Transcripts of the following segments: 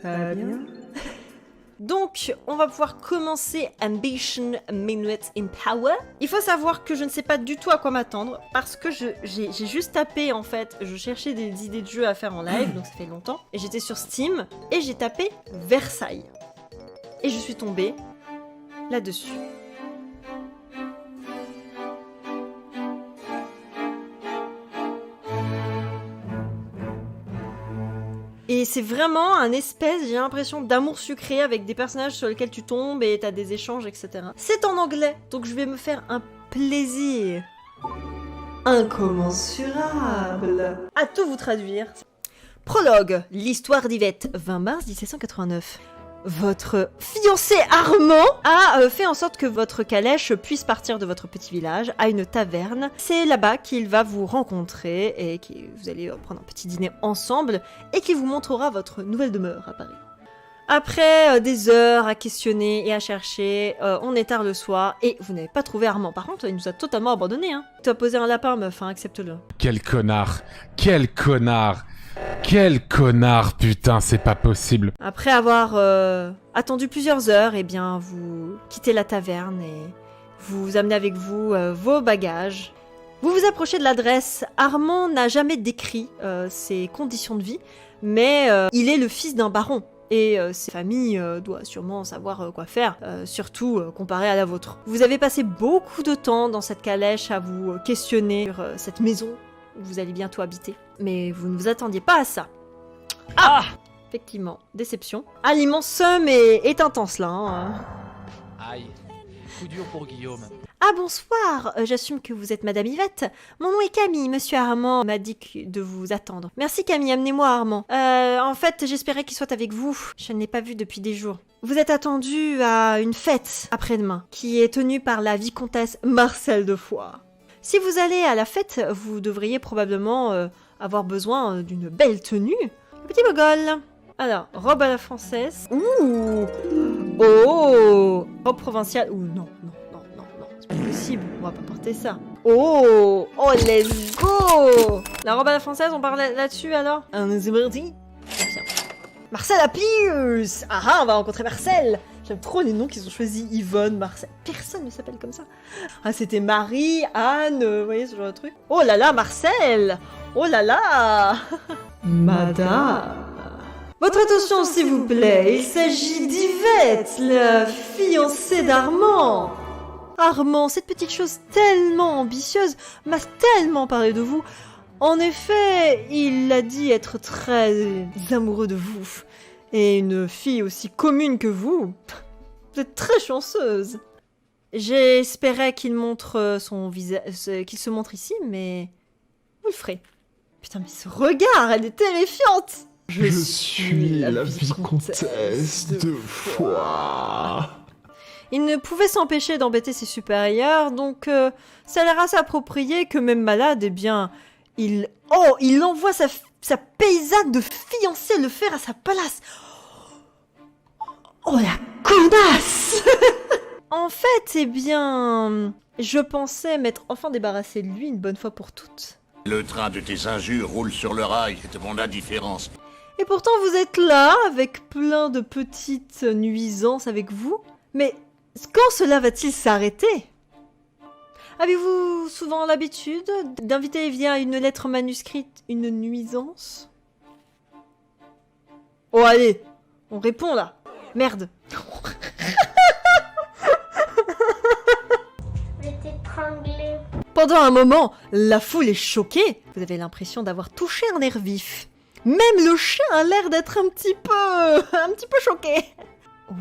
Ça va bien? Donc, on va pouvoir commencer Ambition Minutes in Power. Il faut savoir que je ne sais pas du tout à quoi m'attendre, parce que j'ai juste tapé, en fait, je cherchais des idées de jeux à faire en live, donc ça fait longtemps, et j'étais sur Steam, et j'ai tapé Versailles. Et je suis tombée là-dessus. Et c'est vraiment un espèce, j'ai l'impression, d'amour sucré avec des personnages sur lesquels tu tombes et t'as des échanges, etc. C'est en anglais, donc je vais me faire un plaisir incommensurable à tout vous traduire. Prologue, l'histoire d'Yvette, 20 mars 1789. Votre fiancé Armand a fait en sorte que votre calèche puisse partir de votre petit village à une taverne. C'est là-bas qu'il va vous rencontrer et que vous allez prendre un petit dîner ensemble et qu'il vous montrera votre nouvelle demeure à Paris. Après des heures à questionner et à chercher, on est tard le soir et vous n'avez pas trouvé Armand. Par contre, il nous a totalement abandonné. Hein. Tu as posé un lapin, meuf, hein, accepte-le. Quel connard! Quel connard! Quel connard, putain, c'est pas possible. Après avoir attendu plusieurs heures, eh bien, vous quittez la taverne et vous amenez avec vous vos bagages. Vous vous approchez de l'adresse. Armand n'a jamais décrit ses conditions de vie, mais il est le fils d'un baron. Et sa famille doit sûrement savoir quoi faire, surtout comparé à la vôtre. Vous avez passé beaucoup de temps dans cette calèche à vous questionner sur cette maison où vous allez bientôt habiter. Mais vous ne vous attendiez pas à ça. Ah! Effectivement, déception. Ah, l'immense somme est intense là. Hein. Aïe, coup dur pour Guillaume. Ah bonsoir, j'assume que vous êtes Madame Yvette. Mon nom est Camille, Monsieur Armand m'a dit de vous attendre. Merci Camille, amenez-moi Armand. En fait, j'espérais qu'il soit avec vous. Je ne l'ai pas vu depuis des jours. Vous êtes attendu à une fête après-demain, qui est tenue par la vicomtesse Marcel de Foix. Si vous allez à la fête, vous devriez probablement avoir besoin d'une belle tenue. Le petit mogol. Alors, robe à la française. Ouh! Oh! Robe provinciale. Ouh, non, non, non, non, non. C'est pas possible, on va pas porter ça. Oh! Oh, let's go! La robe à la française, on parle là-dessus alors? C'est parti. Marcel à Pierce! Ah ah, on va rencontrer Marcel! J'aime trop les noms qu'ils ont choisis, Yvonne, Marcel. Personne ne s'appelle comme ça. Ah, c'était Marie, Anne, vous voyez ce genre de truc. Oh là là, Marcel! Oh là là! Madame. Votre attention, s'il vous plaît. Il s'agit d'Yvette, la fiancée d'Armand. Armand, cette petite chose tellement ambitieuse, m'a tellement parlé de vous. En effet, il a dit être très amoureux de vous. Et une fille aussi commune que vous, vous êtes très chanceuse. J'espérais qu'il montre son visage, qu'il se montre ici, mais vous le ferez. Putain, mais ce regard, elle est terrifiante. Je suis la vicomtesse de Foix. Il ne pouvait s'empêcher d'embêter ses supérieurs, donc ça a l'air assez approprié que même malade, eh bien, il envoie sa paysanne de fiancée le faire à sa place. Oh la connasse. En fait, eh bien, je pensais m'être enfin débarrassé de lui une bonne fois pour toutes. Le train de tes injures roule sur le rail de mon indifférence. Et pourtant, vous êtes là, avec plein de petites nuisances avec vous. Mais quand cela va-t-il s'arrêter? Avez-vous souvent l'habitude d'inviter via une lettre manuscrite une nuisance? Oh allez, on répond là. Merde. Je vais t'étrangler. Pendant un moment, la foule est choquée. Vous avez l'impression d'avoir touché un nerf vif. Même le chien a l'air d'être un petit peu choqué.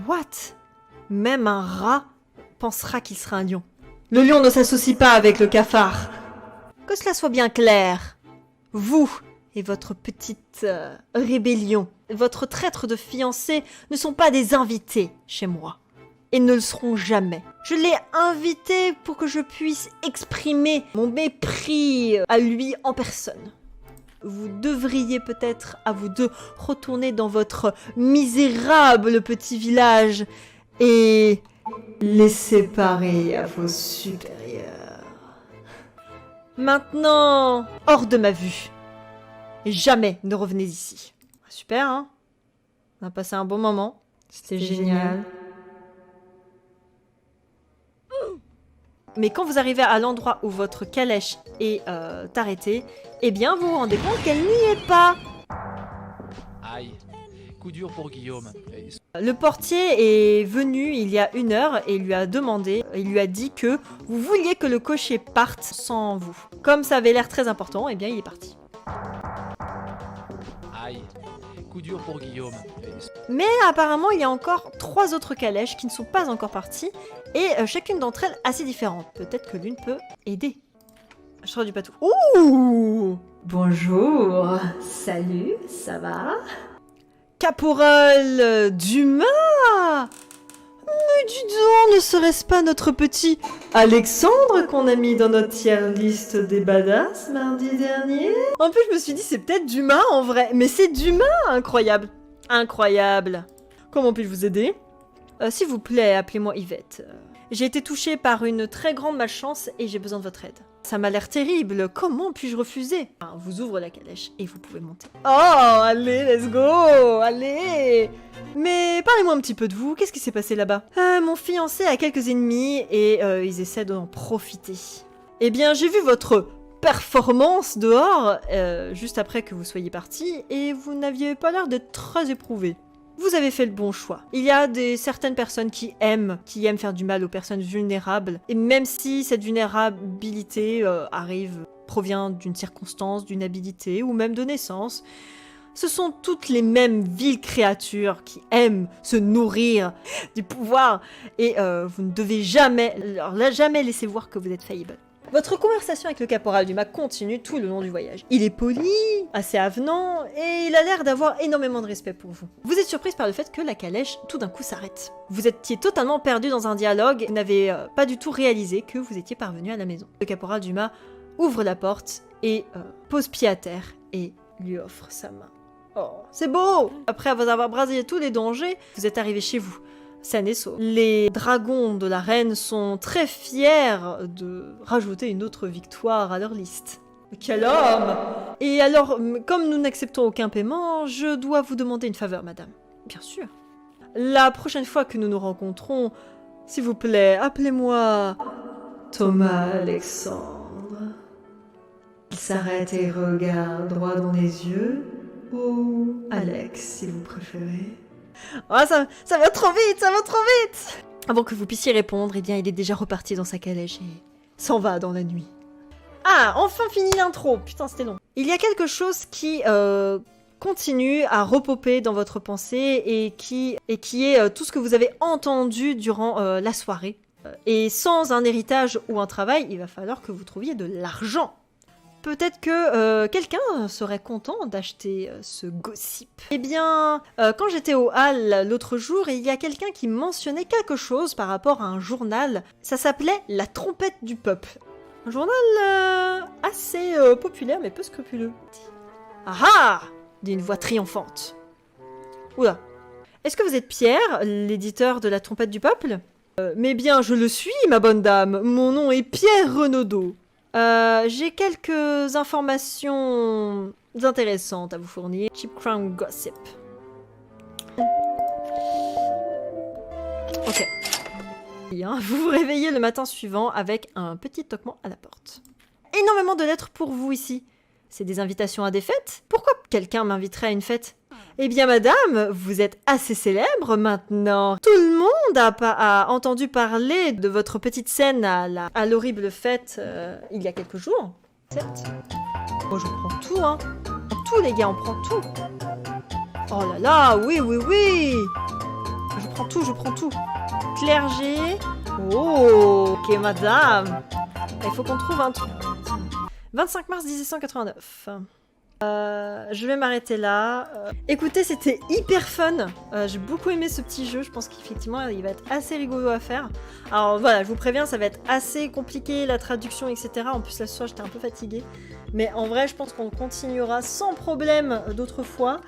What? Même un rat pensera qu'il sera un lion. Le lion ne s'associe pas avec le cafard. Que cela soit bien clair. Vous et votre petite rébellion, votre traître de fiancé ne sont pas des invités chez moi. Et ne le seront jamais. Je l'ai invité pour que je puisse exprimer mon mépris à lui en personne. Vous devriez peut-être, à vous deux, retourner dans votre misérable petit village et laisser parler à vos supérieurs. Maintenant, hors de ma vue. Et jamais ne revenez ici. Super, hein? On a passé un bon moment. C'était génial. Mais quand vous arrivez à l'endroit où votre calèche est arrêtée, eh bien vous vous rendez compte qu'elle n'y est pas. Aïe. Coup dur pour Guillaume. Le portier est venu il y a 1 heure et lui a demandé, il lui a dit que vous vouliez que le cocher parte sans vous. Comme ça avait l'air très important, eh bien il est parti. Aïe. Coup dur pour Guillaume. Mais apparemment il y a encore 3 autres calèches qui ne sont pas encore parties et chacune d'entre elles assez différente. Peut-être que l'une peut aider. Je sors du patou. Ouh! Bonjour. Salut, ça va? Caporal Dumas! Mais dis donc, ne serait-ce pas notre petit Alexandre qu'on a mis dans notre tier list des badass mardi dernier? En plus, je me suis dit, c'est peut-être Dumas en vrai. Mais c'est Dumas! Incroyable. Incroyable. Comment puis-je vous aider? S'il vous plaît, appelez-moi Yvette. J'ai été touchée par une très grande malchance et j'ai besoin de votre aide. Ça m'a l'air terrible, comment puis-je refuser? On vous ouvre la calèche et vous pouvez monter. Oh, allez, let's go! Allez! Mais parlez-moi un petit peu de vous, qu'est-ce qui s'est passé là-bas? Mon fiancé a quelques ennemis et ils essaient d'en profiter. Eh bien, j'ai vu votre performance dehors, juste après que vous soyez parti, et vous n'aviez pas l'air d'être très éprouvé. Vous avez fait le bon choix. Il y a certaines personnes qui aiment faire du mal aux personnes vulnérables, et même si cette vulnérabilité provient d'une circonstance, d'une habilité, ou même de naissance, ce sont toutes les mêmes viles créatures qui aiment se nourrir du pouvoir, et vous ne devez jamais laisser voir que vous êtes faillible. Votre conversation avec le caporal Dumas continue tout le long du voyage. Il est poli, assez avenant, et il a l'air d'avoir énormément de respect pour vous. Vous êtes surprise par le fait que la calèche, tout d'un coup, s'arrête. Vous étiez totalement perdu dans un dialogue, et vous n'avez pas du tout réalisé que vous étiez parvenu à la maison. Le caporal Dumas ouvre la porte et pose pied à terre et lui offre sa main. Oh, c'est beau! Après avoir brasé tous les dangers, vous êtes arrivé chez vous. Saine et sauve. Les dragons de la reine sont très fiers de rajouter une autre victoire à leur liste. Quel homme! Et alors, comme nous n'acceptons aucun paiement, je dois vous demander une faveur, madame. Bien sûr. La prochaine fois que nous nous rencontrons, s'il vous plaît, appelez-moi Thomas Alexandre. Il s'arrête et regarde droit dans les yeux, ou Alex, si vous préférez. Oh, ça va trop vite, ça va trop vite! Avant que vous puissiez répondre, eh bien, il est déjà reparti dans sa calèche et s'en va dans la nuit. Ah, enfin fini l'intro! Putain, c'était long. Il y a quelque chose qui continue à repoper dans votre pensée et qui est tout ce que vous avez entendu durant la soirée. Et sans un héritage ou un travail, il va falloir que vous trouviez de l'argent. Peut-être que quelqu'un serait content d'acheter ce gossip. Eh bien, quand j'étais au hall l'autre jour, il y a quelqu'un qui mentionnait quelque chose par rapport à un journal. Ça s'appelait La Trompette du Peuple. Un journal assez populaire mais peu scrupuleux. Ah ah! Dit une voix triomphante. Oula. Est-ce que vous êtes Pierre, l'éditeur de La Trompette du Peuple? Mais bien, je le suis, ma bonne dame. Mon nom est Pierre Renaudot. J'ai quelques informations intéressantes à vous fournir. Cheap Crown Gossip. Ok. Vous vous réveillez le matin suivant avec un petit toquement à la porte. Énormément de lettres pour vous ici. C'est des invitations à des fêtes? Pourquoi quelqu'un m'inviterait à une fête? Eh bien, madame, vous êtes assez célèbre maintenant. Tout le monde a entendu parler de votre petite scène à l'horrible fête il y a quelques jours. Certes. Moi, je prends tout, hein. Tout, les gars, on prend tout. Oh là là, oui, oui, oui. Je prends tout, je prends tout. Clergé. Oh, ok, madame. Il faut qu'on trouve un truc. 25 mars 1789. Je vais m'arrêter là. Écoutez, c'était hyper fun. J'ai beaucoup aimé ce petit jeu. Je pense qu'effectivement, il va être assez rigolo à faire. Alors voilà, je vous préviens, ça va être assez compliqué, la traduction, etc. En plus, là, ce soir, j'étais un peu fatiguée. Mais en vrai, je pense qu'on continuera sans problème d'autres fois.